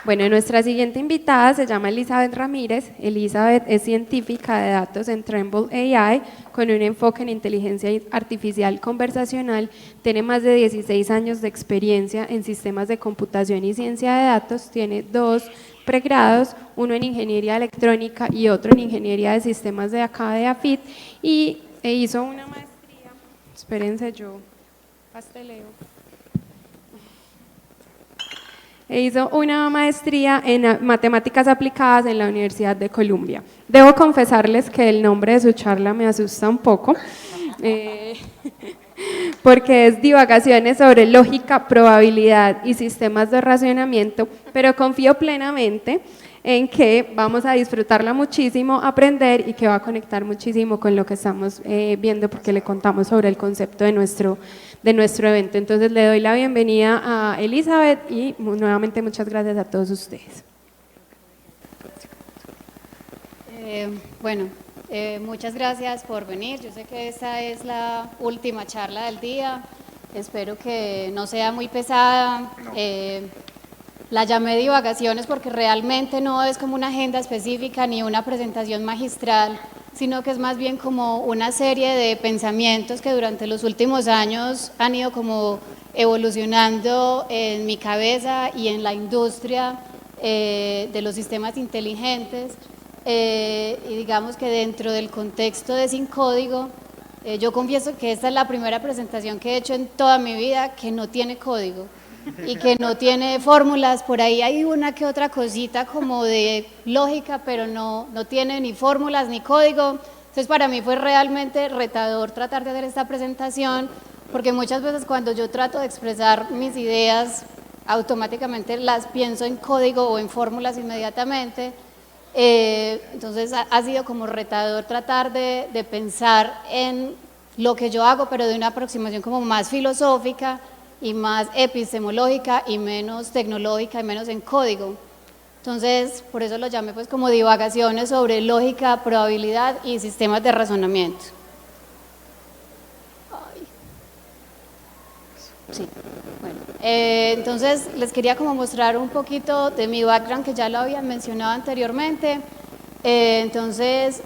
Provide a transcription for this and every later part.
Bueno, nuestra siguiente invitada se llama Elizabeth Ramírez. Elizabeth es científica de datos en Tremble AI con un enfoque en inteligencia artificial conversacional. Tiene más de 16 años de experiencia en sistemas de computación y ciencia de datos. Tiene 2 pregrados, uno en ingeniería electrónica y otro en ingeniería de sistemas de acá de AFIT. Y hizo una maestría. Espérense, yo pasteleo. Hizo una maestría en matemáticas aplicadas en la Universidad de Columbia. Debo confesarles que el nombre de su charla me asusta un poco, porque es divagaciones sobre lógica, probabilidad y sistemas de racionamiento, pero confío plenamente en que vamos a disfrutarla muchísimo, aprender y que va a conectar muchísimo con lo que estamos viendo, porque le contamos sobre el concepto de nuestro evento. Entonces le doy la bienvenida a Elizabeth y nuevamente muchas gracias a todos ustedes. Muchas gracias por venir. Yo sé que esta es la última charla del día. Espero que no sea muy pesada. La llamé divagaciones porque realmente no es como una agenda específica ni una presentación magistral, sino que es más bien como una serie de pensamientos que durante los últimos años han ido como evolucionando en mi cabeza y en la industria de los sistemas inteligentes. Y digamos que dentro del contexto de Sin Código, yo confieso que esta es la primera presentación que he hecho en toda mi vida que no tiene código y que no tiene fórmulas. Por ahí hay una que otra cosita como de lógica, pero no tiene ni fórmulas ni código. Entonces para mí fue realmente retador tratar de hacer esta presentación, porque muchas veces cuando yo trato de expresar mis ideas, automáticamente las pienso en código o en fórmulas inmediatamente. Entonces ha sido como retador tratar de pensar en lo que yo hago, pero de una aproximación como más filosófica y más epistemológica y menos tecnológica y menos en código. Entonces, por eso lo llamé pues como divagaciones sobre lógica, probabilidad y sistemas de razonamiento. Sí, bueno. Entonces, les quería como mostrar un poquito de mi background, que ya lo habían mencionado anteriormente. Entonces,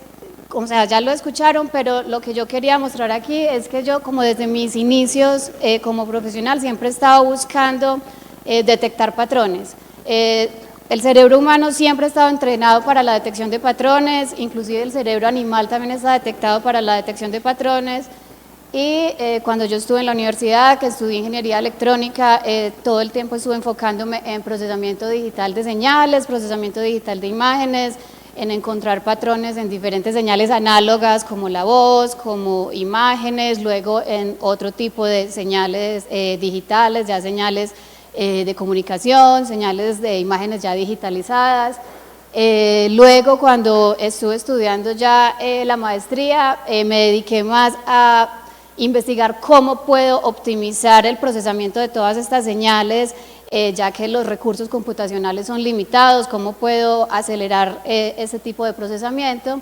o sea, ya lo escucharon, pero lo que yo quería mostrar aquí es que yo, como desde mis inicios como profesional, siempre he estado buscando detectar patrones. El cerebro humano siempre ha estado entrenado para la detección de patrones, inclusive el cerebro animal también está detectado para la detección de patrones. Y cuando yo estuve en la universidad, que estudié ingeniería electrónica, todo el tiempo estuve enfocándome en procesamiento digital de señales, procesamiento digital de imágenes, en encontrar patrones en diferentes señales análogas como la voz, como imágenes, luego en otro tipo de señales digitales, ya señales de comunicación, señales de imágenes ya digitalizadas. Luego, cuando estuve estudiando ya la maestría, me dediqué más a investigar cómo puedo optimizar el procesamiento de todas estas señales, ya que los recursos computacionales son limitados, cómo puedo acelerar ese tipo de procesamiento.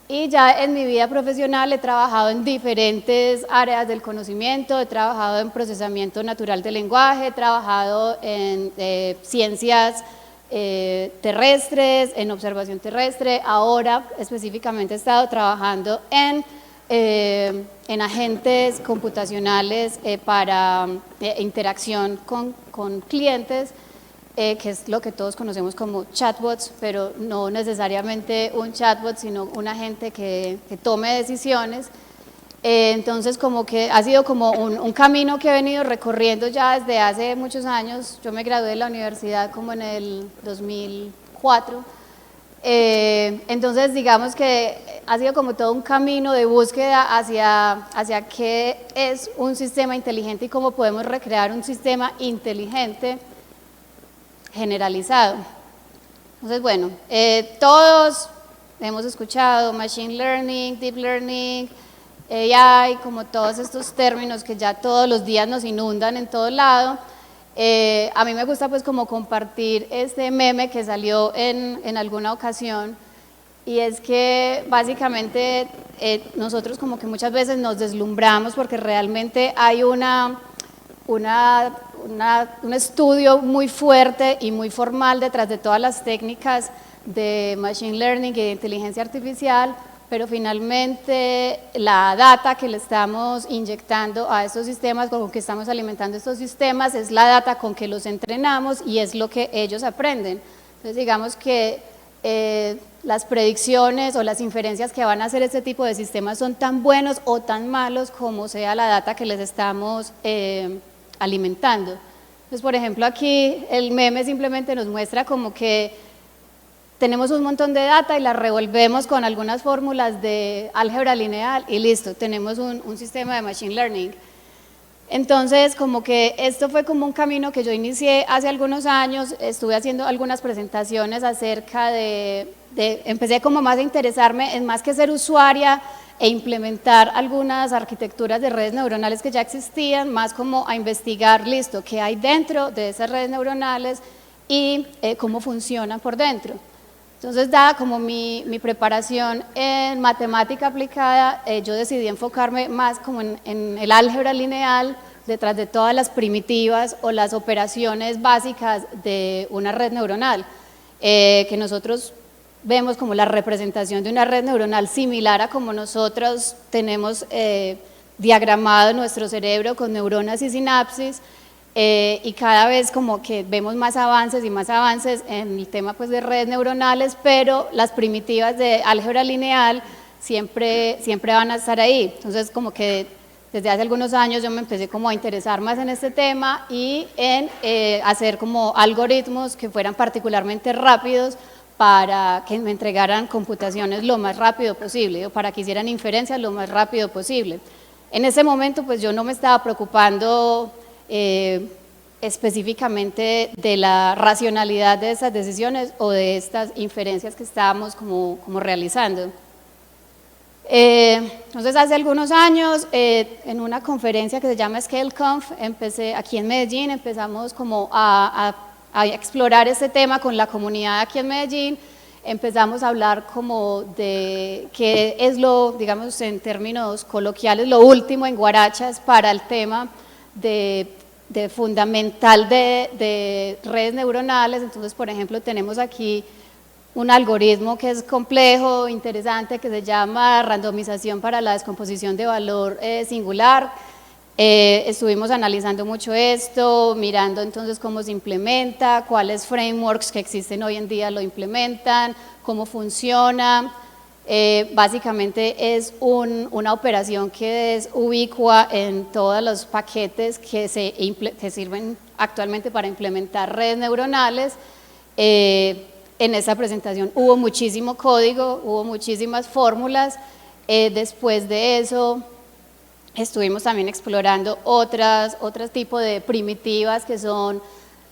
Y ya en mi vida profesional he trabajado en diferentes áreas del conocimiento, he trabajado en procesamiento natural del lenguaje, he trabajado en ciencias terrestres, en observación terrestre. Ahora específicamente he estado trabajando en agentes computacionales para interacción con clientes, que es lo que todos conocemos como chatbots, pero no necesariamente un chatbot, sino un agente que tome decisiones. Entonces, como que ha sido como un camino que he venido recorriendo ya desde hace muchos años. Yo me gradué de la universidad como en el 2004. Entonces, digamos que ha sido como todo un camino de búsqueda hacia qué es un sistema inteligente y cómo podemos recrear un sistema inteligente generalizado. Entonces, bueno, todos hemos escuchado Machine Learning, Deep Learning, AI, como todos estos términos que ya todos los días nos inundan en todo lado. A mí me gusta pues como compartir este meme que salió en alguna ocasión, y es que básicamente nosotros como que muchas veces nos deslumbramos porque realmente hay un estudio muy fuerte y muy formal detrás de todas las técnicas de Machine Learning y de inteligencia artificial, pero finalmente la data que le estamos inyectando a estos sistemas, con que estamos alimentando estos sistemas, es la data con que los entrenamos y es lo que ellos aprenden. Entonces digamos que las predicciones o las inferencias que van a hacer este tipo de sistemas son tan buenos o tan malos como sea la data que les estamos alimentando. Entonces, por ejemplo, aquí el meme simplemente nos muestra como que tenemos un montón de data y la revolvemos con algunas fórmulas de álgebra lineal y listo, tenemos un sistema de machine learning. Entonces, como que esto fue como un camino que yo inicié hace algunos años, estuve haciendo algunas presentaciones acerca empecé como más a interesarme en más que ser usuaria e implementar algunas arquitecturas de redes neuronales que ya existían, más como a investigar, listo, qué hay dentro de esas redes neuronales y cómo funcionan por dentro. Entonces, dada como mi preparación en matemática aplicada, yo decidí enfocarme más como en el álgebra lineal, detrás de todas las primitivas o las operaciones básicas de una red neuronal, que nosotros vemos como la representación de una red neuronal similar a como nosotros tenemos diagramado nuestro cerebro con neuronas y sinapsis, y cada vez como que vemos más avances y más avances en el tema pues de redes neuronales, pero las primitivas de álgebra lineal siempre van a estar ahí. Entonces como que desde hace algunos años yo me empecé como a interesar más en este tema y en hacer como algoritmos que fueran particularmente rápidos para que me entregaran computaciones lo más rápido posible o para que hicieran inferencias lo más rápido posible. En ese momento pues yo no me estaba preocupando específicamente de la racionalidad de esas decisiones o de estas inferencias que estábamos como realizando. Entonces hace algunos años en una conferencia que se llama ScaleConf, empecé aquí en Medellín, empezamos como a explorar este tema con la comunidad aquí en Medellín, empezamos a hablar como de qué es lo, digamos en términos coloquiales, lo último en guarachas para el tema de fundamental de redes neuronales. Entonces, por ejemplo, tenemos aquí un algoritmo que es complejo, interesante, que se llama randomización para la descomposición de valor singular. Estuvimos analizando mucho esto, mirando entonces cómo se implementa, cuáles frameworks que existen hoy en día lo implementan, cómo funciona. Básicamente es una operación que es ubicua en todos los paquetes que sirven actualmente para implementar redes neuronales. En esa presentación hubo muchísimo código, hubo muchísimas fórmulas. Después de eso estuvimos también explorando otros tipos de primitivas que son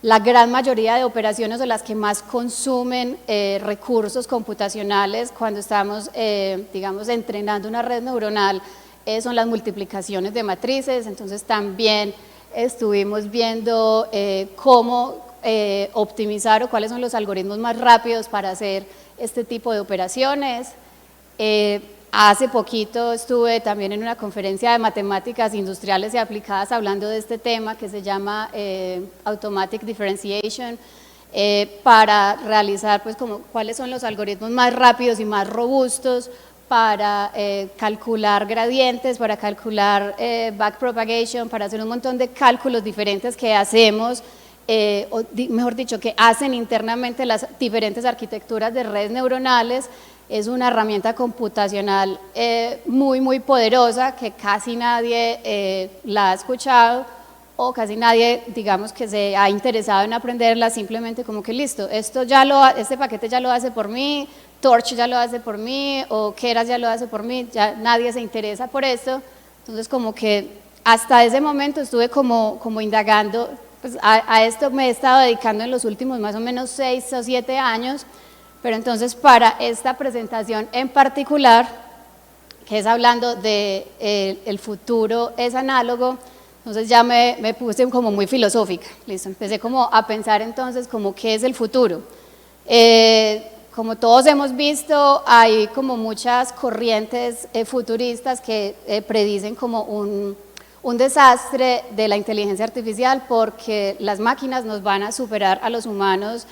la gran mayoría de operaciones o las que más consumen recursos computacionales cuando estamos, digamos, entrenando una red neuronal, son las multiplicaciones de matrices. Entonces también estuvimos viendo cómo optimizar o cuáles son los algoritmos más rápidos para hacer este tipo de operaciones. Hace poquito estuve también en una conferencia de matemáticas industriales y aplicadas hablando de este tema que se llama Automatic Differentiation, para realizar pues como cuáles son los algoritmos más rápidos y más robustos para calcular gradientes, para calcular backpropagation, para hacer un montón de cálculos diferentes que hacemos, o mejor dicho, que hacen internamente las diferentes arquitecturas de redes neuronales. Es una herramienta computacional muy poderosa que casi nadie la ha escuchado o casi nadie, digamos, que se ha interesado en aprenderla, simplemente como que listo, este paquete ya lo hace por mí, Torch ya lo hace por mí, o Keras ya lo hace por mí, ya nadie se interesa por esto. Entonces como que hasta ese momento estuve como indagando, pues a esto me he estado dedicando en los últimos más o menos 6 o 7 años. Pero entonces para esta presentación en particular, que es hablando de el futuro es análogo, entonces ya me puse como muy filosófica, listo, empecé como a pensar entonces como qué es el futuro. Como todos hemos visto, hay como muchas corrientes futuristas que predicen como un desastre de la inteligencia artificial porque las máquinas nos van a superar a los humanos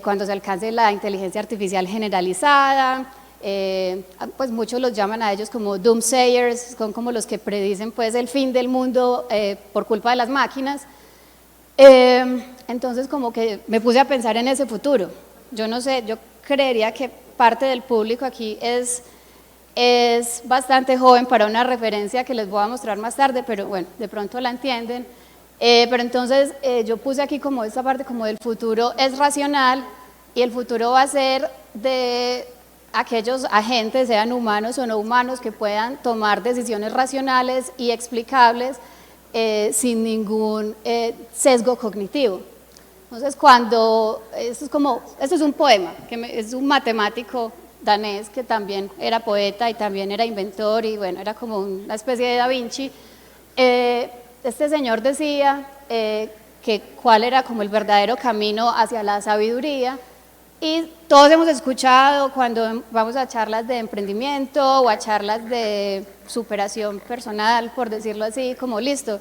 cuando se alcance la inteligencia artificial generalizada. Pues muchos los llaman a ellos como doomsayers, son como los que predicen pues el fin del mundo por culpa de las máquinas. Entonces como que me puse a pensar en ese futuro. Yo no sé, yo creería que parte del público aquí es bastante joven para una referencia que les voy a mostrar más tarde, pero bueno, de pronto la entienden. Pero entonces yo puse aquí como esta parte como del futuro es racional y el futuro va a ser de aquellos agentes, sean humanos o no humanos, que puedan tomar decisiones racionales y explicables sin ningún sesgo cognitivo. Entonces esto es un poema, es un matemático danés que también era poeta y también era inventor y bueno, era como una especie de Da Vinci. Este señor decía que cuál era como el verdadero camino hacia la sabiduría y todos hemos escuchado cuando vamos a charlas de emprendimiento o a charlas de superación personal, por decirlo así, como listo,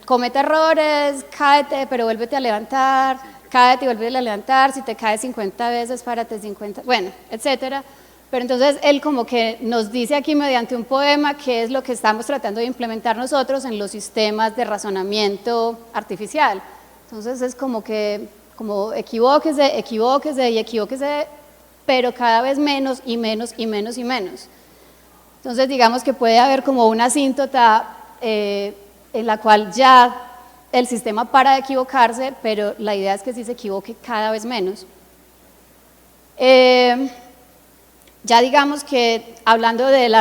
comete errores, cáete pero vuélvete a levantar, cáete y vuélvete a levantar, si te caes 50 veces, párate 50, bueno, etcétera. Pero entonces él como que nos dice aquí mediante un poema qué es lo que estamos tratando de implementar nosotros en los sistemas de razonamiento artificial. Entonces es como equivóquese, equivóquese y equivóquese, pero cada vez menos y menos y menos y menos. Entonces digamos que puede haber como una asíntota en la cual ya el sistema para de equivocarse, pero la idea es que sí se equivoque cada vez menos. Ya digamos que hablando de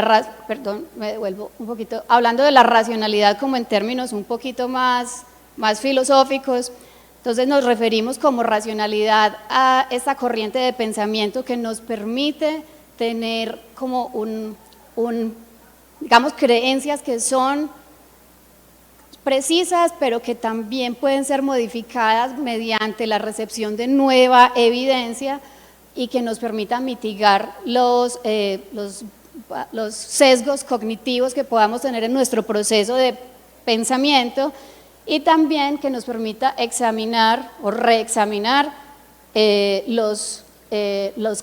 hablando de la racionalidad como en términos un poquito más filosóficos, entonces nos referimos como racionalidad a esta corriente de pensamiento que nos permite tener como digamos, creencias que son precisas, pero que también pueden ser modificadas mediante la recepción de nueva evidencia y que nos permita mitigar los sesgos cognitivos que podamos tener en nuestro proceso de pensamiento y también que nos permita examinar o reexaminar las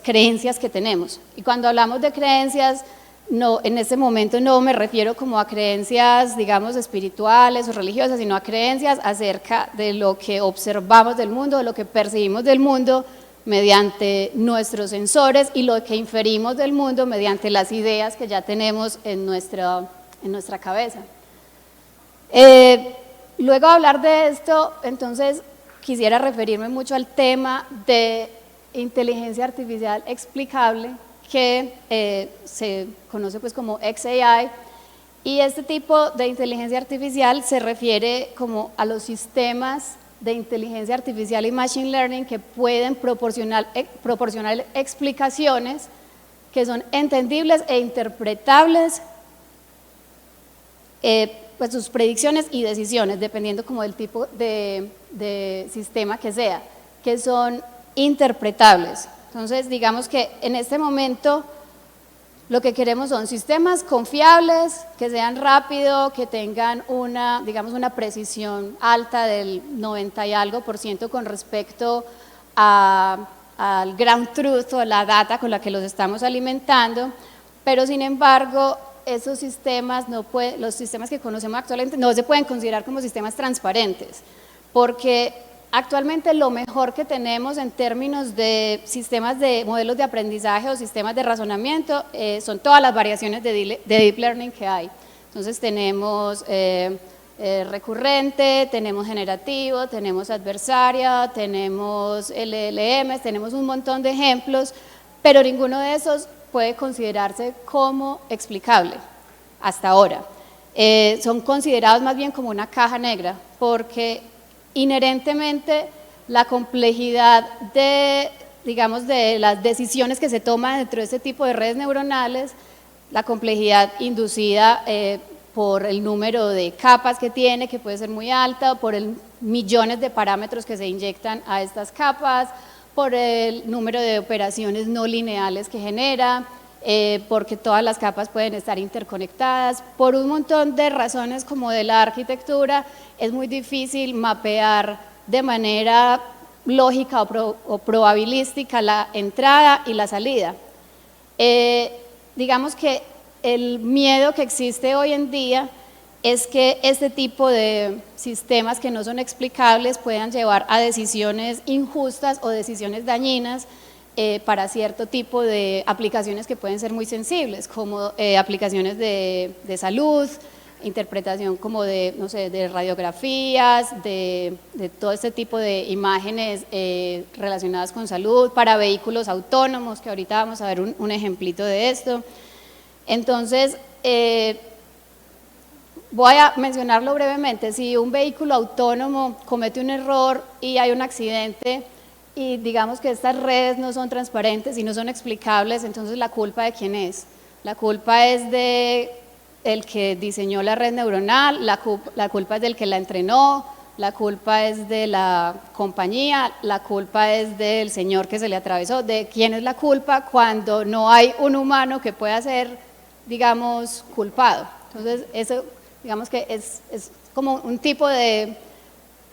creencias que tenemos. Y cuando hablamos de creencias, no, en este momento no me refiero como a creencias, digamos, espirituales o religiosas, sino a creencias acerca de lo que observamos del mundo, de lo que percibimos del mundo mediante nuestros sensores y lo que inferimos del mundo mediante las ideas que ya tenemos en nuestra cabeza. Luego de hablar de esto, entonces quisiera referirme mucho al tema de inteligencia artificial explicable, que se conoce pues como XAI, y este tipo de inteligencia artificial se refiere como a los sistemas de inteligencia artificial y machine learning que pueden proporcionar explicaciones que son entendibles e interpretables, pues sus predicciones y decisiones, dependiendo como del tipo de sistema que sea, que son interpretables. Entonces, digamos que en este momento lo que queremos son sistemas confiables, que sean rápidos, que tengan digamos, una precisión alta del 90 y algo % con respecto al ground truth o la data con la que los estamos alimentando, pero sin embargo, esos sistemas los sistemas que conocemos actualmente no se pueden considerar como sistemas transparentes, porque actualmente lo mejor que tenemos en términos de sistemas de modelos de aprendizaje o sistemas de razonamiento son todas las variaciones de deep learning que hay. Entonces tenemos recurrente, tenemos generativo, tenemos adversaria, tenemos LLMs, tenemos un montón de ejemplos, pero ninguno de esos puede considerarse como explicable hasta ahora. Son considerados más bien como una caja negra, porque inherentemente la complejidad digamos, de las decisiones que se toman dentro de este tipo de redes neuronales, la complejidad inducida por el número de capas que tiene, que puede ser muy alta, por el millones de parámetros que se inyectan a estas capas, por el número de operaciones no lineales que genera, porque todas las capas pueden estar interconectadas. Por un montón de razones como de la arquitectura, es muy difícil mapear de manera lógica o probabilística la entrada y la salida. Digamos que el miedo que existe hoy en día es que este tipo de sistemas que no son explicables puedan llevar a decisiones injustas o decisiones dañinas para cierto tipo de aplicaciones que pueden ser muy sensibles, como aplicaciones de salud, interpretación como de, no sé, de radiografías, de todo este tipo de imágenes relacionadas con salud, para vehículos autónomos, que ahorita vamos a ver un ejemplito de esto. Entonces, voy a mencionarlo brevemente. Si un vehículo autónomo comete un error y hay un accidente y digamos que estas redes no son transparentes y no son explicables, entonces ¿la culpa de quién es? La culpa es de el que diseñó la red neuronal, la culpa es del que la entrenó, la culpa es de la compañía, la culpa es del señor que se le atravesó. ¿De quién es la culpa cuando no hay un humano que pueda ser, digamos, culpado? Entonces, eso, digamos que es como un tipo de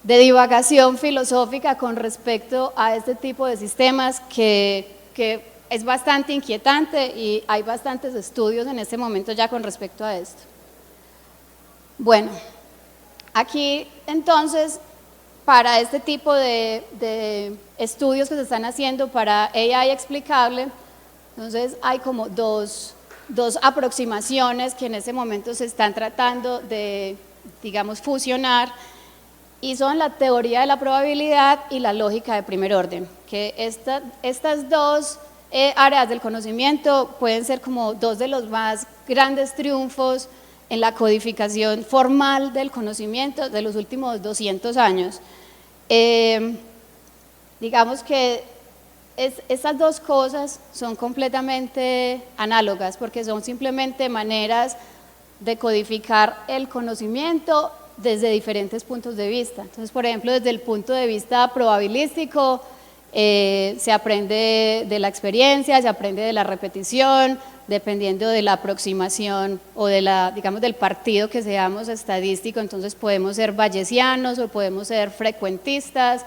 divagación filosófica con respecto a este tipo de sistemas que es bastante inquietante y hay bastantes estudios en este momento ya con respecto a esto. Bueno, aquí entonces, para este tipo de estudios que se están haciendo para AI explicable, entonces hay como dos aproximaciones que en este momento se están tratando de, digamos, fusionar, y son la teoría de la probabilidad y la lógica de primer orden, que estas dos áreas del conocimiento pueden ser como dos de los más grandes triunfos en la codificación formal del conocimiento de los últimos 200 años. Digamos que estas dos cosas son completamente análogas porque son simplemente maneras de codificar el conocimiento desde diferentes puntos de vista. Entonces, por ejemplo, desde el punto de vista probabilístico, se aprende de la experiencia, se aprende de la repetición, dependiendo de la aproximación o de digamos, del partido que seamos estadístico. Entonces podemos ser bayesianos o podemos ser frecuentistas.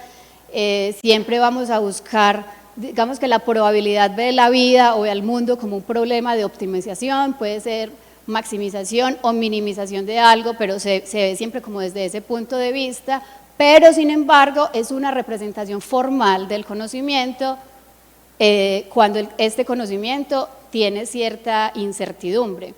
Siempre vamos a buscar, digamos, que la probabilidad ve la vida o ve al mundo como un problema de optimización, puede ser maximización o minimización de algo, pero se ve siempre como desde ese punto de vista. Pero sin embargo es una representación formal del conocimiento cuando este conocimiento tiene cierta incertidumbre.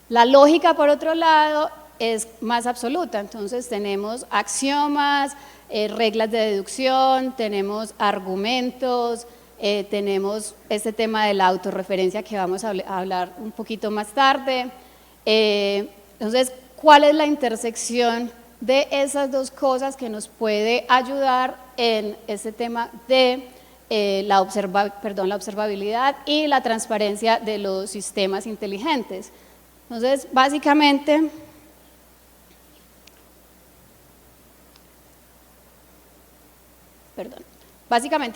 La lógica, por otro lado, es más absoluta. Entonces tenemos axiomas, reglas de deducción, tenemos argumentos, tenemos este tema de la autorreferencia que vamos a hablar un poquito más tarde. Entonces, ¿cuál es la intersección de esas dos cosas que nos puede ayudar en este tema de la observabilidad y la transparencia de los sistemas inteligentes? Entonces, básicamente,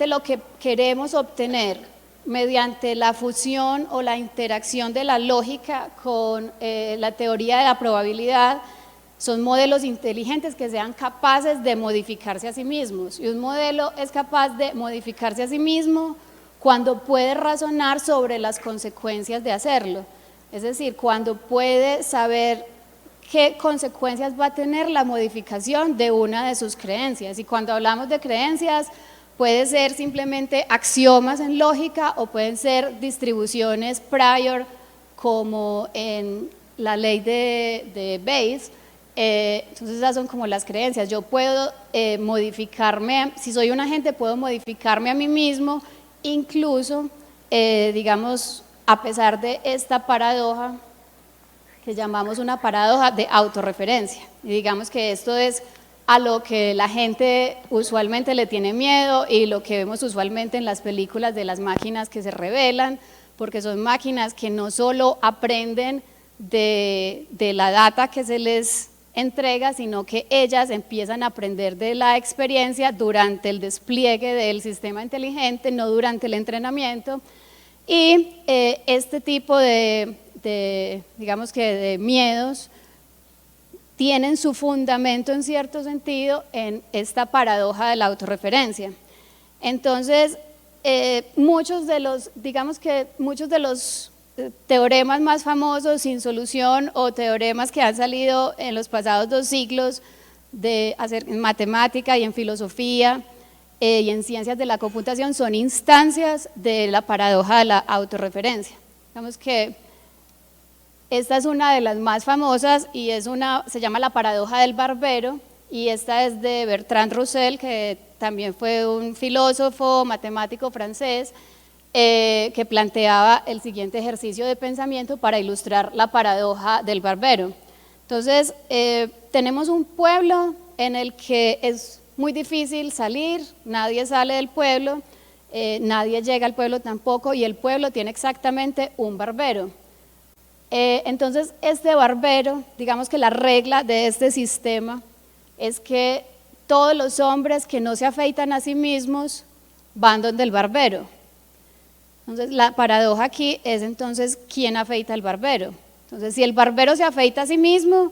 lo que queremos obtener mediante la fusión o la interacción de la lógica con la teoría de la probabilidad son modelos inteligentes que sean capaces de modificarse a sí mismos. Y un modelo es capaz de modificarse a sí mismo cuando puede razonar sobre las consecuencias de hacerlo. Es decir, cuando puede saber qué consecuencias va a tener la modificación de una de sus creencias. Y cuando hablamos de creencias, puede ser simplemente axiomas en lógica o pueden ser distribuciones prior, como en la ley de Bayes. Entonces esas son como las creencias. Yo puedo modificarme, si soy un agente puedo modificarme a mí mismo, incluso, digamos, a pesar de esta paradoja que llamamos una paradoja de autorreferencia. Y digamos que esto es a lo que la gente usualmente le tiene miedo y lo que vemos usualmente en las películas de las máquinas que se rebelan, porque son máquinas que no solo aprenden de la data que se les entrega, sino que ellas empiezan a aprender de la experiencia durante el despliegue del sistema inteligente, no durante el entrenamiento. Y este tipo digamos que de miedos tienen su fundamento en cierto sentido en esta paradoja de la autorreferencia. Entonces, muchos de los teoremas más famosos sin solución o teoremas que han salido en los pasados 2 siglos en matemática y en filosofía y en ciencias de la computación son instancias de la paradoja de la autorreferencia. Digamos que esta es una de las más famosas y se llama la paradoja del barbero, y esta es de Bertrand Russell, que también fue un filósofo, matemático francés, que planteaba el siguiente ejercicio de pensamiento para ilustrar la paradoja del barbero. Entonces, tenemos un pueblo en el que es muy difícil salir, nadie sale del pueblo, nadie llega al pueblo tampoco, y el pueblo tiene exactamente un barbero. Entonces, este barbero, digamos que la regla de este sistema es que todos los hombres que no se afeitan a sí mismos van donde el barbero. Entonces, la paradoja aquí es entonces, ¿quién afeita al barbero? Entonces, si el barbero se afeita a sí mismo,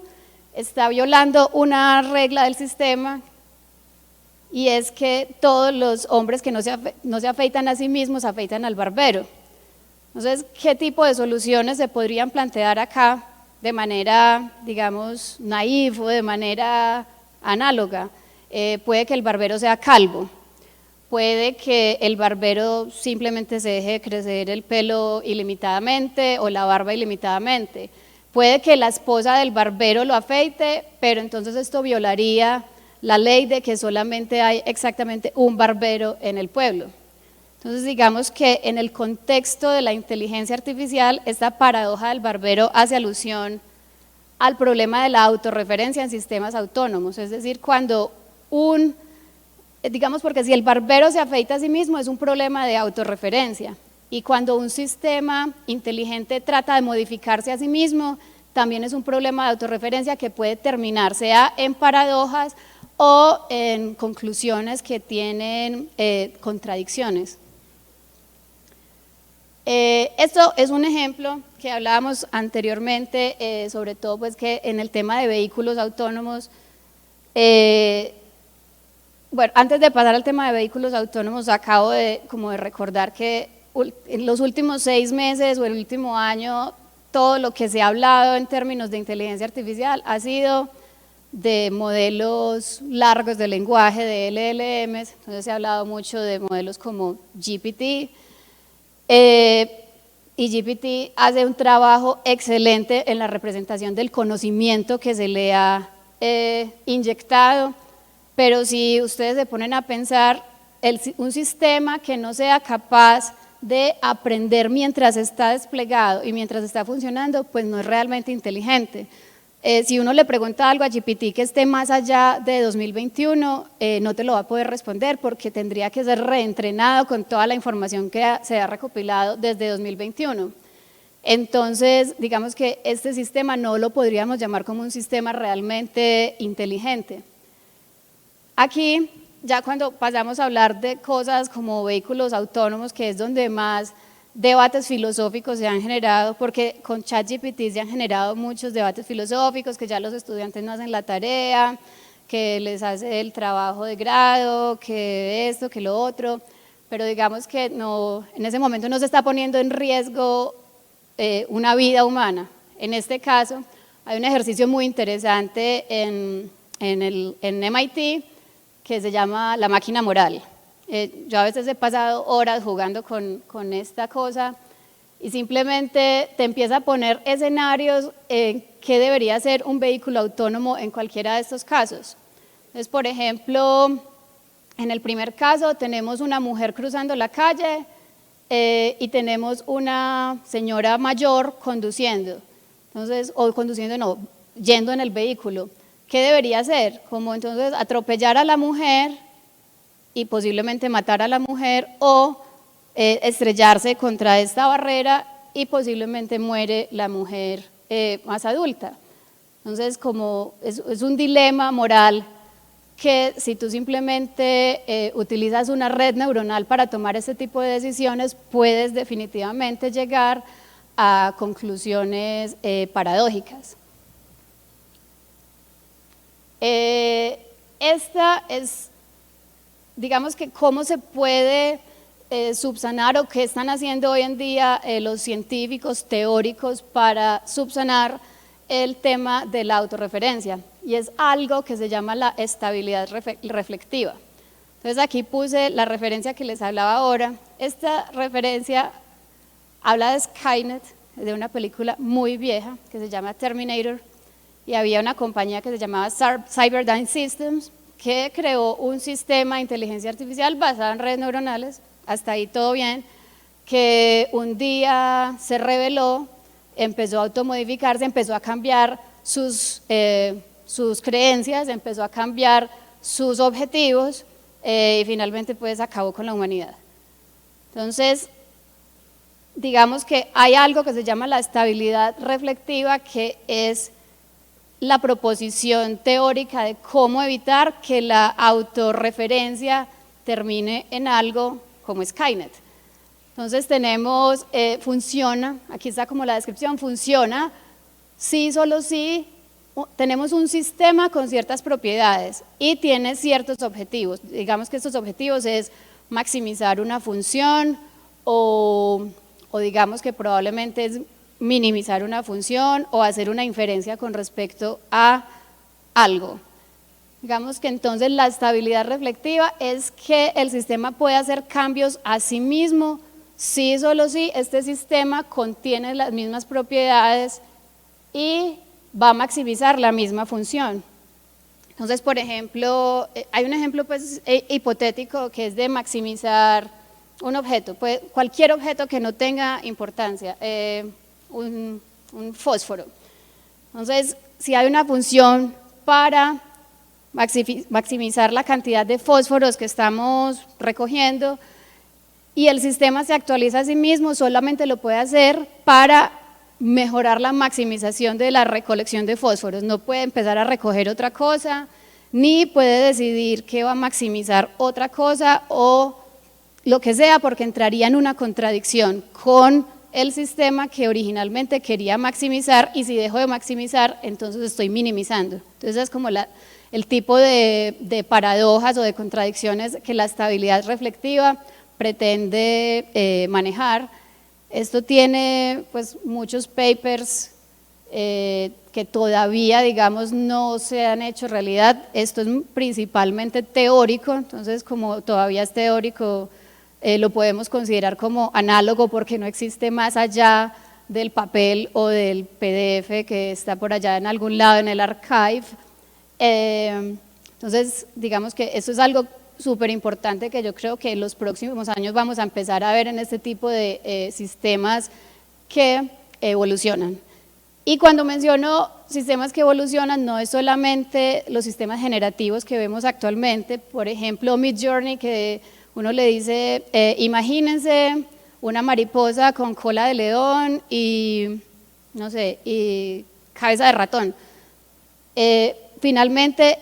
está violando una regla del sistema, y es que todos los hombres que no se afeitan a sí mismos afeitan al barbero. Entonces, ¿qué tipo de soluciones se podrían plantear acá de manera, digamos, naif o de manera análoga? Puede que el barbero sea calvo, puede que el barbero simplemente se deje crecer el pelo ilimitadamente o la barba ilimitadamente, puede que la esposa del barbero lo afeite, pero entonces esto violaría la ley de que solamente hay exactamente un barbero en el pueblo. Entonces, digamos que en el contexto de la inteligencia artificial, esta paradoja del barbero hace alusión al problema de la autorreferencia en sistemas autónomos, es decir, cuando digamos, porque si el barbero se afeita a sí mismo es un problema de autorreferencia, y cuando un sistema inteligente trata de modificarse a sí mismo, también es un problema de autorreferencia que puede terminar sea en paradojas o en conclusiones que tienen contradicciones. Esto es un ejemplo que hablábamos anteriormente, sobre todo pues que en el tema de vehículos autónomos, bueno, antes de pasar al tema de vehículos autónomos, acabo de recordar que en los últimos 6 meses o el último año, todo lo que se ha hablado en términos de inteligencia artificial ha sido de modelos largos de lenguaje, de LLMs. Entonces se ha hablado mucho de modelos como GPT, y GPT hace un trabajo excelente en la representación del conocimiento que se le ha inyectado, pero si ustedes se ponen a pensar, un sistema que no sea capaz de aprender mientras está desplegado y mientras está funcionando, pues no es realmente inteligente. Si uno le pregunta algo a GPT que esté más allá de 2021, no te lo va a poder responder porque tendría que ser reentrenado con toda la información que se ha recopilado desde 2021. Entonces, digamos que este sistema no lo podríamos llamar como un sistema realmente inteligente. Aquí, ya cuando pasamos a hablar de cosas como vehículos autónomos, que es donde más debates filosóficos se han generado, porque con ChatGPT se han generado muchos debates filosóficos, que ya los estudiantes no hacen la tarea, que les hace el trabajo de grado, que esto, que lo otro, pero digamos que no, en ese momento no se está poniendo en riesgo una vida humana. En este caso, hay un ejercicio muy interesante en MIT que se llama la máquina moral. Yo a veces he pasado horas jugando con esta cosa y simplemente te empieza a poner escenarios en qué debería ser un vehículo autónomo en cualquiera de estos casos. Entonces, por ejemplo, en el primer caso tenemos una mujer cruzando la calle y tenemos una señora mayor conduciendo, entonces, o conduciendo no, yendo en el vehículo. ¿Qué debería hacer? Como entonces atropellar a la mujer y posiblemente matar a la mujer, o estrellarse contra esta barrera y posiblemente muere la mujer más adulta. Entonces, como es un dilema moral que si tú simplemente utilizas una red neuronal para tomar este tipo de decisiones, puedes definitivamente llegar a conclusiones paradójicas. Esta es, digamos que cómo se puede subsanar o qué están haciendo hoy en día los científicos teóricos para subsanar el tema de la autorreferencia, y es algo que se llama la estabilidad reflectiva. Entonces aquí puse la referencia que les hablaba ahora. Esta referencia habla de Skynet, de una película muy vieja que se llama Terminator, y había una compañía que se llamaba Cyberdyne Systems que creó un sistema de inteligencia artificial basado en redes neuronales, hasta ahí todo bien, que un día se reveló, empezó a automodificarse, empezó a cambiar sus creencias, empezó a cambiar sus objetivos y finalmente pues acabó con la humanidad. Entonces, digamos que hay algo que se llama la estabilidad reflectiva, que es la proposición teórica de cómo evitar que la autorreferencia termine en algo como Skynet. Entonces tenemos, funciona, aquí está como la descripción, funciona, sí, solo sí, tenemos un sistema con ciertas propiedades y tiene ciertos objetivos. Digamos que estos objetivos es maximizar una función o digamos que probablemente es minimizar una función o hacer una inferencia con respecto a algo. Digamos que entonces la estabilidad reflectiva es que el sistema puede hacer cambios a sí mismo, sí, solo sí, este sistema contiene las mismas propiedades y va a maximizar la misma función. Entonces, por ejemplo, hay un ejemplo pues, hipotético que es de maximizar un objeto, pues, cualquier objeto que no tenga importancia, un fósforo. Entonces, si hay una función para maximizar la cantidad de fósforos que estamos recogiendo y el sistema se actualiza a sí mismo, solamente lo puede hacer para mejorar la maximización de la recolección de fósforos. No puede empezar a recoger otra cosa, ni puede decidir que va a maximizar otra cosa o lo que sea, porque entraría en una contradicción con el sistema que originalmente quería maximizar, y si dejo de maximizar, entonces estoy minimizando. Entonces es como el tipo de paradojas o de contradicciones que la estabilidad reflectiva pretende manejar. Esto tiene pues muchos papers que todavía, digamos, no se han hecho realidad. Esto es principalmente teórico, entonces como todavía es teórico, lo podemos considerar como análogo porque no existe más allá del papel o del PDF que está por allá en algún lado en el archive. Entonces, digamos que eso es algo súper importante que yo creo que en los próximos años vamos a empezar a ver en este tipo de sistemas que evolucionan. Y cuando menciono sistemas que evolucionan, no es solamente los sistemas generativos que vemos actualmente. Por ejemplo, Midjourney, que uno le dice, imagínense una mariposa con cola de león y, no sé, y cabeza de ratón. Finalmente,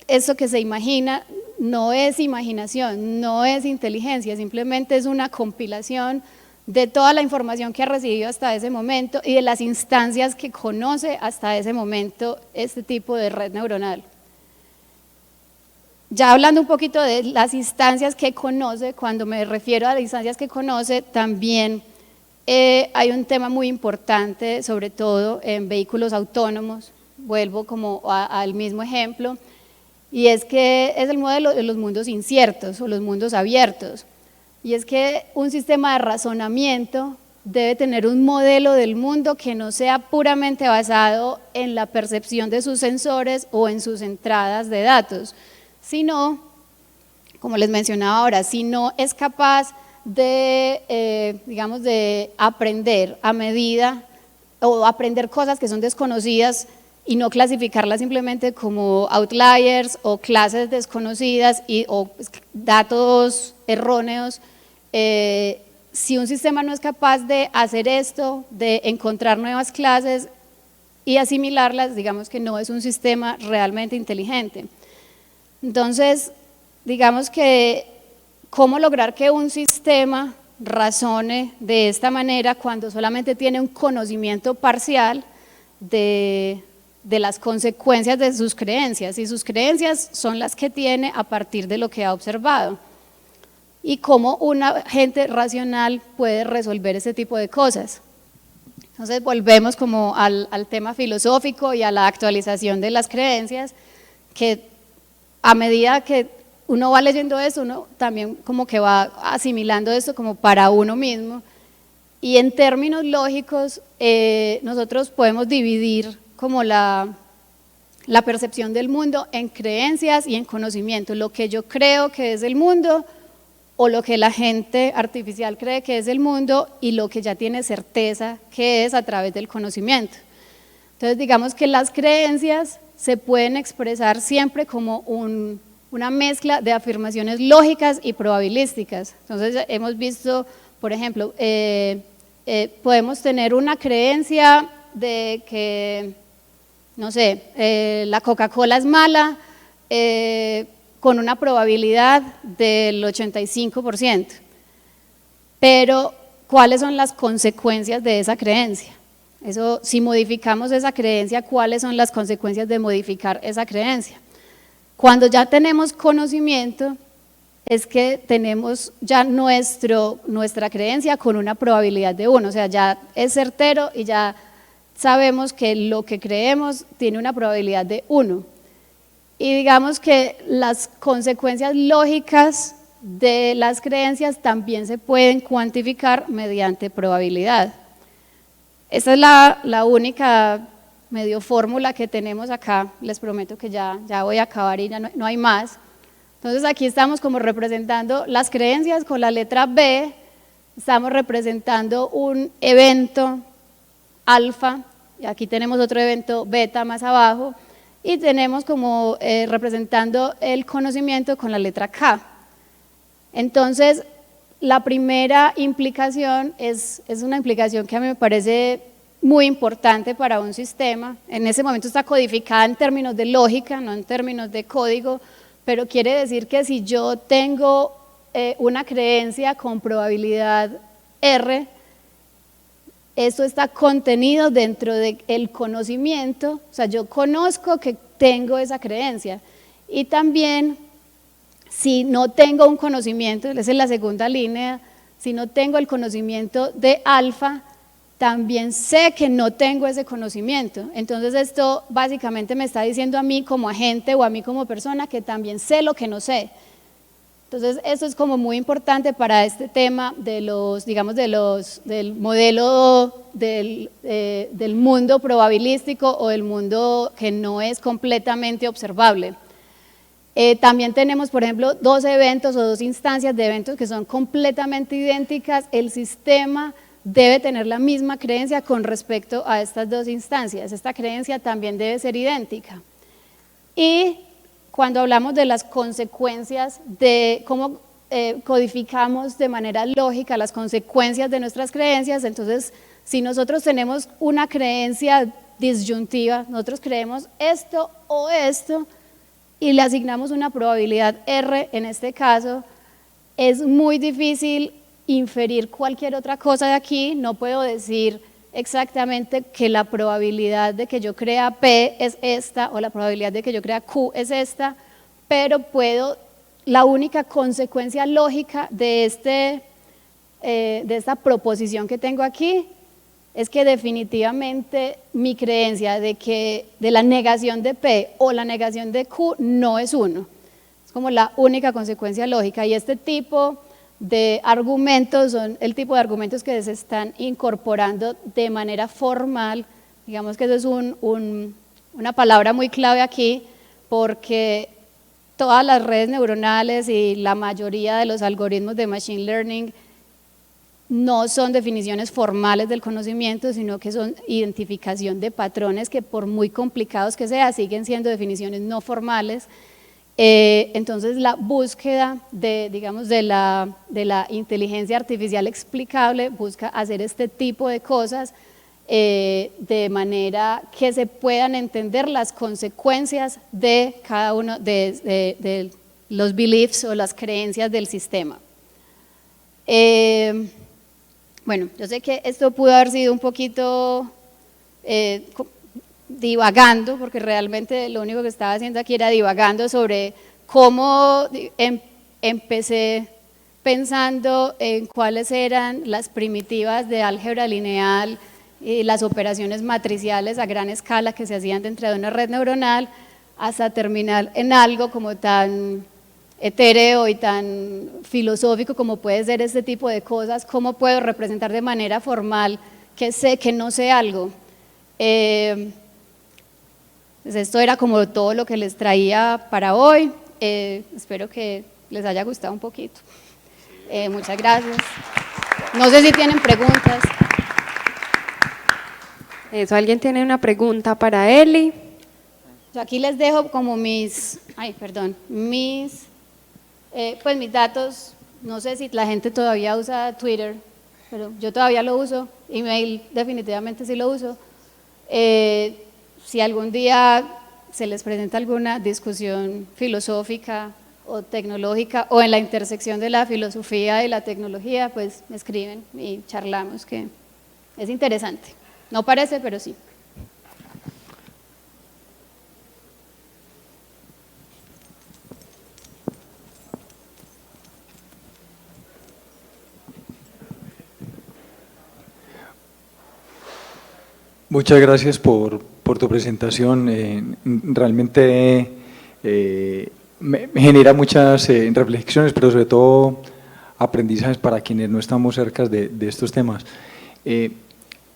eso que se imagina no es imaginación, no es inteligencia, simplemente es una compilación de toda la información que ha recibido hasta ese momento y de las instancias que conoce hasta ese momento este tipo de red neuronal. Ya hablando un poquito de las instancias que conoce, cuando me refiero a las instancias que conoce, también hay un tema muy importante, sobre todo en vehículos autónomos, vuelvo como al mismo ejemplo, y es que es el modelo de los mundos inciertos o los mundos abiertos, y es que un sistema de razonamiento debe tener un modelo del mundo que no sea puramente basado en la percepción de sus sensores o en sus entradas de datos, sino, como les mencionaba ahora, si no es capaz de, digamos, de aprender a medida o aprender cosas que son desconocidas y no clasificarlas simplemente como outliers o clases desconocidas o datos erróneos, si un sistema no es capaz de hacer esto, de encontrar nuevas clases y asimilarlas, digamos que no es un sistema realmente inteligente. Entonces, digamos que cómo lograr que un sistema razone de esta manera cuando solamente tiene un conocimiento parcial de las consecuencias de sus creencias, y sus creencias son las que tiene a partir de lo que ha observado, y cómo una gente racional puede resolver ese tipo de cosas. Entonces volvemos como al tema filosófico y a la actualización de las creencias, que a medida que uno va leyendo eso, uno también como que va asimilando esto como para uno mismo, y en términos lógicos nosotros podemos dividir como la percepción del mundo en creencias y en conocimiento, lo que yo creo que es el mundo o lo que la gente artificial cree que es el mundo y lo que ya tiene certeza que es a través del conocimiento. Entonces digamos que las creencias se pueden expresar siempre como una mezcla de afirmaciones lógicas y probabilísticas. Entonces hemos visto, por ejemplo, podemos tener una creencia de que, no sé, la Coca-Cola es mala con una probabilidad del 85%, pero ¿cuáles son las consecuencias de esa creencia? Eso, si modificamos esa creencia, ¿cuáles son las consecuencias de modificar esa creencia? Cuando ya tenemos conocimiento, es que tenemos ya nuestra creencia con una probabilidad de 1, o sea, ya es certero y ya sabemos que lo que creemos tiene una probabilidad de 1. Y digamos que las consecuencias lógicas de las creencias también se pueden cuantificar mediante probabilidad. Esta es la única medio fórmula que tenemos acá, les prometo que ya voy a acabar y ya no hay más. Entonces aquí estamos como representando las creencias con la letra B, estamos representando un evento alfa, y aquí tenemos otro evento beta más abajo, y tenemos como representando el conocimiento con la letra K. Entonces, la primera implicación es una implicación que a mí me parece muy importante para un sistema. En ese momento está codificada en términos de lógica, no en términos de código, pero quiere decir que si yo tengo una creencia con probabilidad R, esto está contenido dentro del conocimiento, o sea, yo conozco que tengo esa creencia. Y también, si no tengo un conocimiento, esa es la segunda línea, si no tengo el conocimiento de alfa, también sé que no tengo ese conocimiento. Entonces esto básicamente me está diciendo a mí como agente o a mí como persona que también sé lo que no sé. Entonces esto es como muy importante para este tema de del modelo del mundo probabilístico o del mundo que no es completamente observable. También tenemos, por ejemplo, dos eventos o dos instancias de eventos que son completamente idénticas. El sistema debe tener la misma creencia con respecto a estas dos instancias. Esta creencia también debe ser idéntica. Y cuando hablamos de las consecuencias de cómo codificamos de manera lógica las consecuencias de nuestras creencias, entonces si nosotros tenemos una creencia disyuntiva, nosotros creemos esto o esto y le asignamos una probabilidad R en este caso, es muy difícil inferir cualquier otra cosa de aquí. No puedo decir exactamente que la probabilidad de que yo crea P es esta o la probabilidad de que yo crea Q es esta, pero la única consecuencia lógica de esta proposición que tengo aquí es que definitivamente mi creencia de la negación de P o la negación de Q no es 1. Es como la única consecuencia lógica, y este tipo de argumentos son el tipo de argumentos que se están incorporando de manera formal. Digamos que eso es una palabra muy clave aquí, porque todas las redes neuronales y la mayoría de los algoritmos de machine learning no son definiciones formales del conocimiento, sino que son identificación de patrones que, por muy complicados que sean, siguen siendo definiciones no formales. Entonces la búsqueda de la inteligencia artificial explicable busca hacer este tipo de cosas, de manera que se puedan entender las consecuencias de cada uno de los beliefs o las creencias del sistema. Bueno, yo sé que esto pudo haber sido un poquito divagando, porque realmente lo único que estaba haciendo aquí era divagando sobre cómo empecé pensando en cuáles eran las primitivas de álgebra lineal y las operaciones matriciales a gran escala que se hacían dentro de una red neuronal, hasta terminar en algo como tan etéreo y tan filosófico como puede ser este tipo de cosas. ¿Cómo puedo representar de manera formal que sé que no sé algo? Pues esto era como todo lo que les traía para hoy. Espero que les haya gustado un poquito. Muchas gracias. No sé si tienen preguntas. Eso, ¿alguien tiene una pregunta para Eli? Yo aquí les dejo como mis pues mis datos. No sé si la gente todavía usa Twitter, pero yo todavía lo uso. Email definitivamente sí lo uso. Si algún día se les presenta alguna discusión filosófica o tecnológica o en la intersección de la filosofía y la tecnología, pues me escriben y charlamos, que es interesante. No parece, pero sí. Muchas gracias por tu presentación. Realmente me genera muchas reflexiones, pero sobre todo aprendizajes para quienes no estamos cerca de estos temas.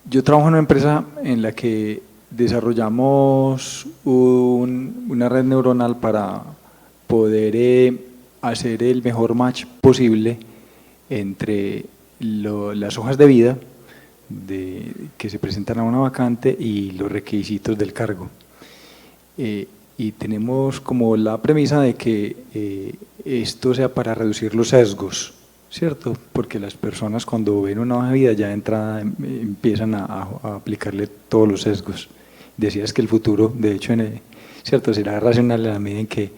Yo trabajo en una empresa en la que desarrollamos una red neuronal para poder hacer el mejor match posible entre las hojas de vida que se presentan a una vacante y los requisitos del cargo. Y tenemos como la premisa de que esto sea para reducir los sesgos, ¿cierto? Porque las personas cuando ven una hoja de vida ya de entrada empiezan a aplicarle todos los sesgos. Decías que el futuro, de hecho, ¿cierto?, será racional en la medida en que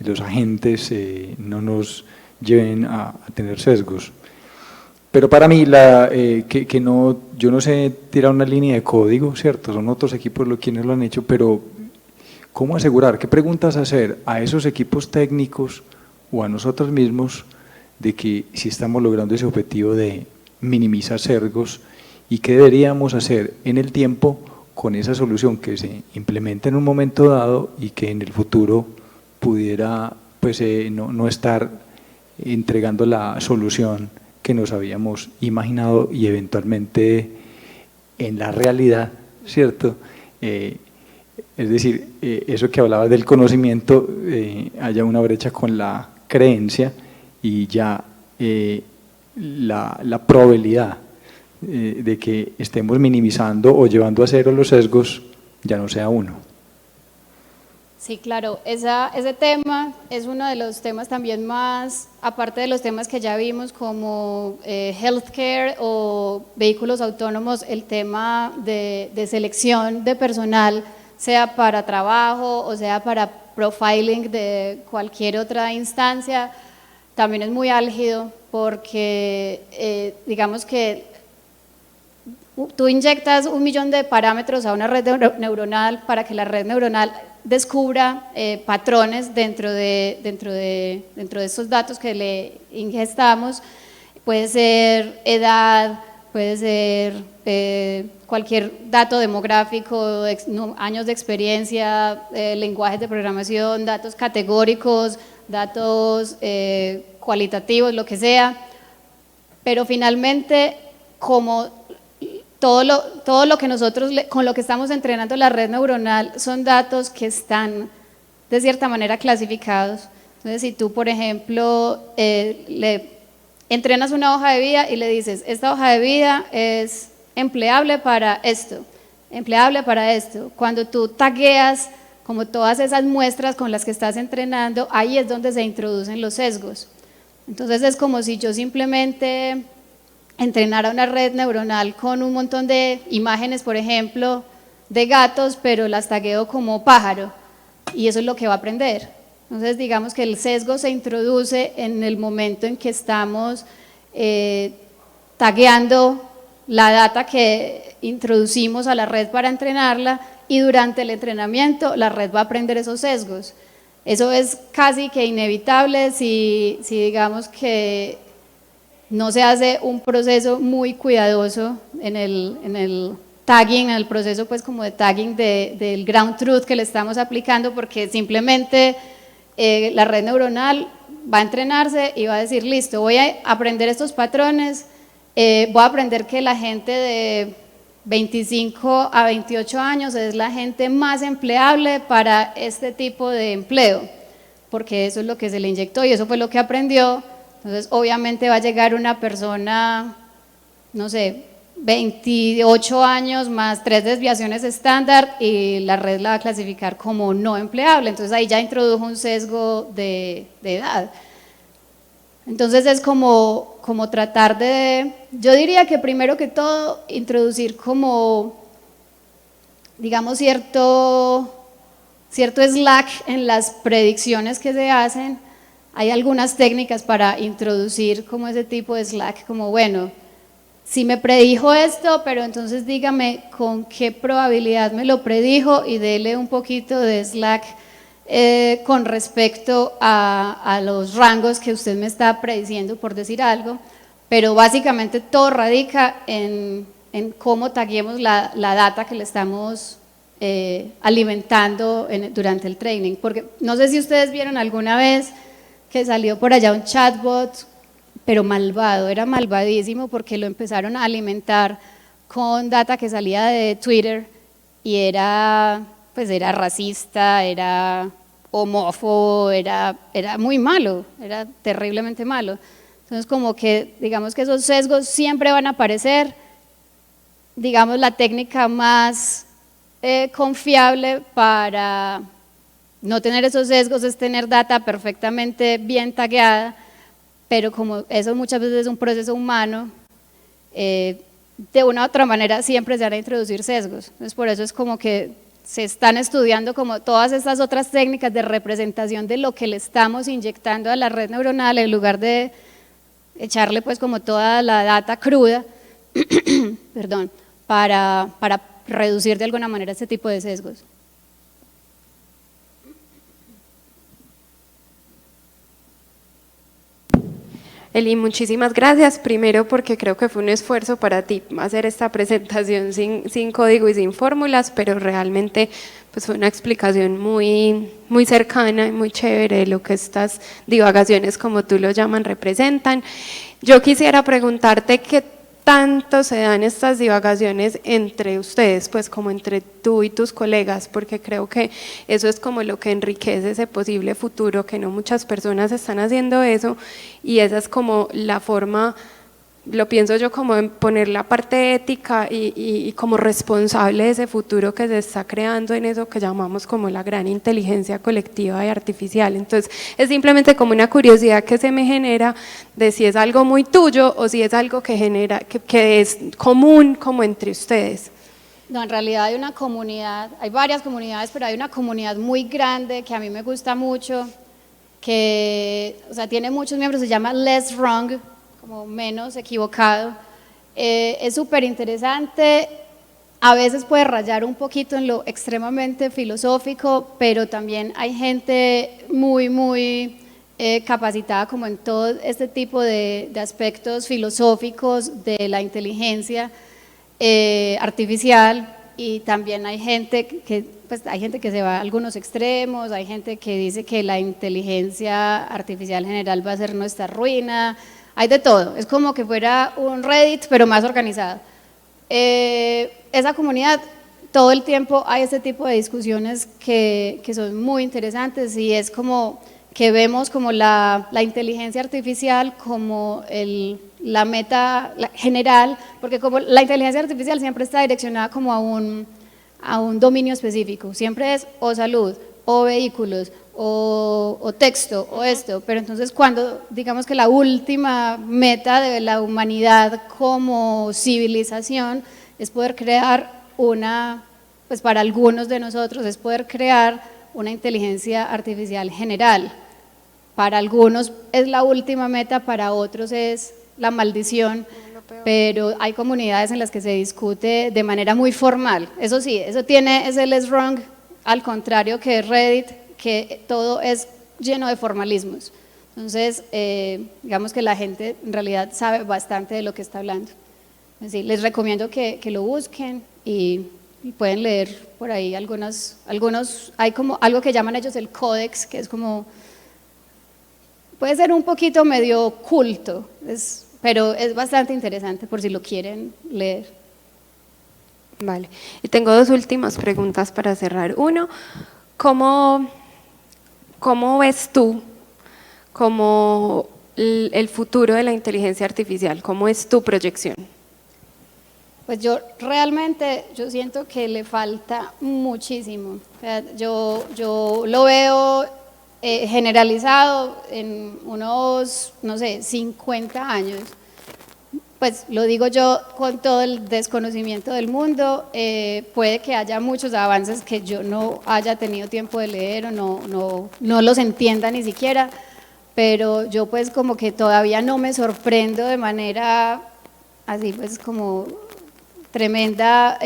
los agentes no nos lleven a tener sesgos. Pero para mí, yo no sé tirar una línea de código, ¿cierto? Son otros equipos quienes lo han hecho, pero ¿cómo asegurar? ¿Qué preguntas hacer a esos equipos técnicos o a nosotros mismos de que si estamos logrando ese objetivo de minimizar sesgos y qué deberíamos hacer en el tiempo con esa solución que se implementa en un momento dado y que en el futuro pudiera pues, no estar entregando la solución que nos habíamos imaginado y eventualmente en la realidad, ¿cierto? Es decir, eso que hablabas del conocimiento, haya una brecha con la creencia y ya la probabilidad de que estemos minimizando o llevando a cero los sesgos ya no sea uno. Sí, claro, ese tema es uno de los temas también más, aparte de los temas que ya vimos como healthcare o vehículos autónomos, el tema de selección de personal, sea para trabajo o sea para profiling de cualquier otra instancia, también es muy álgido porque digamos que tú inyectas 1 millón de parámetros a una red neuronal para que la red neuronal descubra patrones dentro de estos datos que le ingestamos. Puede ser edad, puede ser cualquier dato demográfico, años de experiencia, lenguajes de programación, datos categóricos, datos cualitativos, lo que sea, pero finalmente como todo lo que nosotros, con lo que estamos entrenando la red neuronal, son datos que están de cierta manera clasificados. Entonces, si tú, por ejemplo, le entrenas una hoja de vida y le dices, esta hoja de vida es empleable para esto, empleable para esto. Cuando tú tagueas como todas esas muestras con las que estás entrenando, ahí es donde se introducen los sesgos. Entonces, es como si yo simplemente entrenar a una red neuronal con un montón de imágenes, por ejemplo, de gatos, pero las tagueo como pájaro, y eso es lo que va a aprender. Entonces, digamos que el sesgo se introduce en el momento en que estamos tagueando la data que introducimos a la red para entrenarla, y durante el entrenamiento la red va a aprender esos sesgos. Eso es casi que inevitable si digamos que no se hace un proceso muy cuidadoso en el tagging, en el proceso pues como de tagging del ground truth que le estamos aplicando, porque simplemente la red neuronal va a entrenarse y va a decir, listo, voy a aprender estos patrones, voy a aprender que la gente de 25 a 28 años es la gente más empleable para este tipo de empleo, porque eso es lo que se le inyectó y eso fue lo que aprendió. Entonces obviamente va a llegar una persona, no sé, 28 años más 3 desviaciones estándar y la red la va a clasificar como no empleable, entonces ahí ya introdujo un sesgo de edad. Entonces es como tratar de, yo diría que primero que todo introducir como, digamos, cierto slack en las predicciones que se hacen. Hay algunas técnicas para introducir como ese tipo de slack, como bueno, si me predijo esto, pero entonces dígame con qué probabilidad me lo predijo y dele un poquito de slack con respecto a los rangos que usted me está prediciendo, por decir algo, pero básicamente todo radica en cómo taguemos la data que le estamos alimentando durante el training, porque no sé si ustedes vieron alguna vez que salió por allá un chatbot, pero malvado, era malvadísimo porque lo empezaron a alimentar con data que salía de Twitter y era racista, era homófobo, era muy malo, era terriblemente malo. Entonces como que digamos que esos sesgos siempre van a aparecer. Digamos la técnica más confiable para no tener esos sesgos es tener data perfectamente bien tagueada, pero como eso muchas veces es un proceso humano, de una u otra manera siempre se van a introducir sesgos. Entonces por eso es como que se están estudiando como todas estas otras técnicas de representación de lo que le estamos inyectando a la red neuronal en lugar de echarle pues como toda la data cruda, perdón, para reducir de alguna manera este tipo de sesgos. Eli, muchísimas gracias, primero porque creo que fue un esfuerzo para ti hacer esta presentación sin código y sin fórmulas, pero realmente pues fue una explicación muy cercana y muy chévere de lo que estas divagaciones, como tú lo llaman, representan. Yo quisiera preguntarte qué tanto se dan estas divagaciones entre ustedes, pues como entre tú y tus colegas, porque creo que eso es como lo que enriquece ese posible futuro, que no muchas personas están haciendo eso, y esa es como la forma, lo pienso yo como en poner la parte ética y como responsable de ese futuro que se está creando en eso que llamamos como la gran inteligencia colectiva y artificial. Entonces es simplemente como una curiosidad que se me genera de si es algo muy tuyo o si es algo que genera, que es común como entre ustedes. No, en realidad hay una comunidad, hay varias comunidades, pero hay una comunidad muy grande que a mí me gusta mucho, que o sea, tiene muchos miembros, se llama Less Wrong, como menos equivocado. Es súper interesante, a veces puede rayar un poquito en lo extremadamente filosófico, pero también hay gente muy capacitada como en todo este tipo de aspectos filosóficos de la inteligencia artificial, y también hay gente que se va a algunos extremos, hay gente que dice que la inteligencia artificial general va a ser nuestra ruina. Hay de todo, es como que fuera un Reddit pero más organizado. Esa comunidad, todo el tiempo hay este tipo de discusiones que son muy interesantes, y es como que vemos como la inteligencia artificial como la meta general, porque como la inteligencia artificial siempre está direccionada como a un dominio específico, siempre es o salud, o vehículos, o texto o esto, pero entonces cuando digamos que la última meta de la humanidad como civilización es poder crear una, pues para algunos de nosotros es poder crear una inteligencia artificial general. Para algunos es la última meta, para otros es la maldición, pero hay comunidades en las que se discute de manera muy formal. Eso sí, eso tiene ese less wrong, al contrario que Reddit, que todo es lleno de formalismos. Entonces, digamos que la gente en realidad sabe bastante de lo que está hablando. Así, les recomiendo que lo busquen y pueden leer por ahí algunos, hay como algo que llaman ellos el códex, que es como, puede ser un poquito medio culto, pero es bastante interesante por si lo quieren leer. Vale, y tengo dos últimas preguntas para cerrar. Uno, ¿cómo ves tú como el futuro de la inteligencia artificial? ¿Cómo es tu proyección? Pues yo realmente, yo siento que le falta muchísimo. O sea, yo lo veo generalizado en unos, no sé, 50 años. Pues lo digo yo con todo el desconocimiento del mundo, puede que haya muchos avances que yo no haya tenido tiempo de leer o no los entienda ni siquiera, pero yo pues como que todavía no me sorprendo de manera así pues como tremenda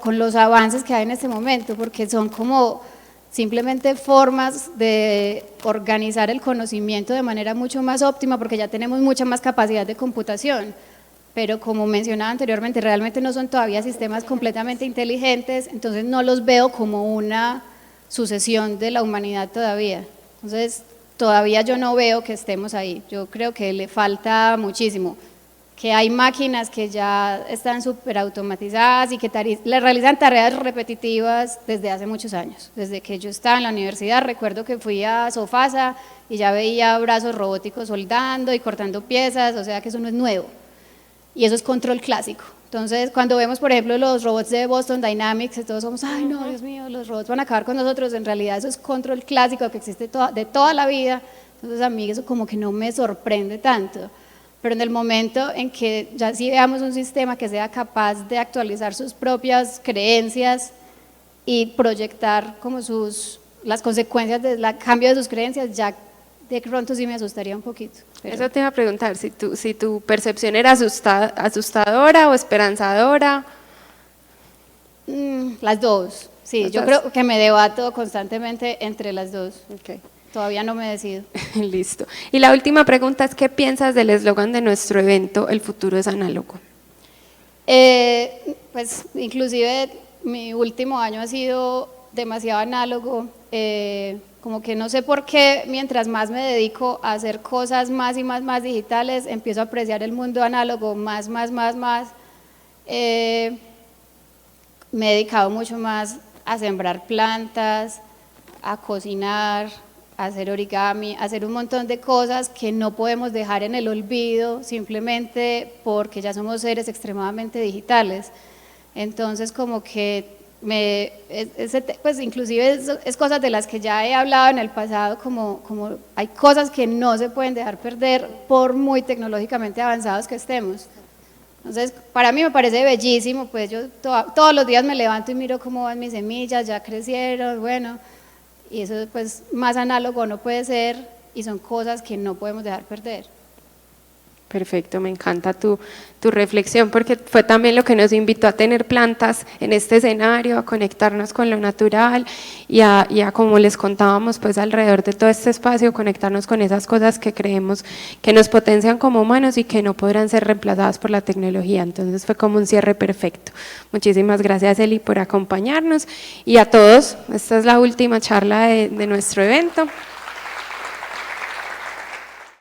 con los avances que hay en este momento, porque son como simplemente formas de organizar el conocimiento de manera mucho más óptima, porque ya tenemos mucha más capacidad de computación. Pero como mencionaba anteriormente, realmente no son todavía sistemas completamente inteligentes, entonces no los veo como una sucesión de la humanidad todavía. Entonces, todavía yo no veo que estemos ahí, yo creo que le falta muchísimo, que hay máquinas que ya están súper automatizadas y que le realizan tareas repetitivas desde hace muchos años. Desde que yo estaba en la universidad, recuerdo que fui a Sofasa y ya veía brazos robóticos soldando y cortando piezas, o sea que eso no es nuevo. Y eso es control clásico. Entonces, cuando vemos, por ejemplo, los robots de Boston Dynamics, todos somos, ay no, Dios mío, los robots van a acabar con nosotros, en realidad eso es control clásico que existe de toda la vida, entonces a mí eso como que no me sorprende tanto, pero en el momento en que ya sí veamos un sistema que sea capaz de actualizar sus propias creencias y proyectar como las consecuencias del cambio de sus creencias, ya de pronto sí me asustaría un poquito. Pero eso te iba a preguntar, si tu percepción era asustadora o esperanzadora. Las dos, sí, yo creo que me debato constantemente entre las dos. Okay. Todavía no me decido. Listo. Y la última pregunta es, ¿qué piensas del eslogan de nuestro evento, El futuro es análogo? Pues inclusive mi último año ha sido demasiado análogo, como que no sé por qué, mientras más me dedico a hacer cosas más y más digitales, empiezo a apreciar el mundo análogo más. Me he dedicado mucho más a sembrar plantas, a cocinar, a hacer origami, a hacer un montón de cosas que no podemos dejar en el olvido simplemente porque ya somos seres extremadamente digitales. Entonces como que pues inclusive es cosas de las que ya he hablado en el pasado, como hay cosas que no se pueden dejar perder por muy tecnológicamente avanzados que estemos. Entonces, para mí me parece bellísimo, pues yo todos los días me levanto y miro cómo van mis semillas, ya crecieron, bueno, y eso pues más análogo no puede ser y son cosas que no podemos dejar perder. Perfecto, me encanta tu reflexión, porque fue también lo que nos invitó a tener plantas en este escenario, a conectarnos con lo natural y a como les contábamos, pues alrededor de todo este espacio, conectarnos con esas cosas que creemos que nos potencian como humanos y que no podrán ser reemplazadas por la tecnología. Entonces fue como un cierre perfecto. Muchísimas gracias, Eli, por acompañarnos y a todos. Esta es la última charla de nuestro evento.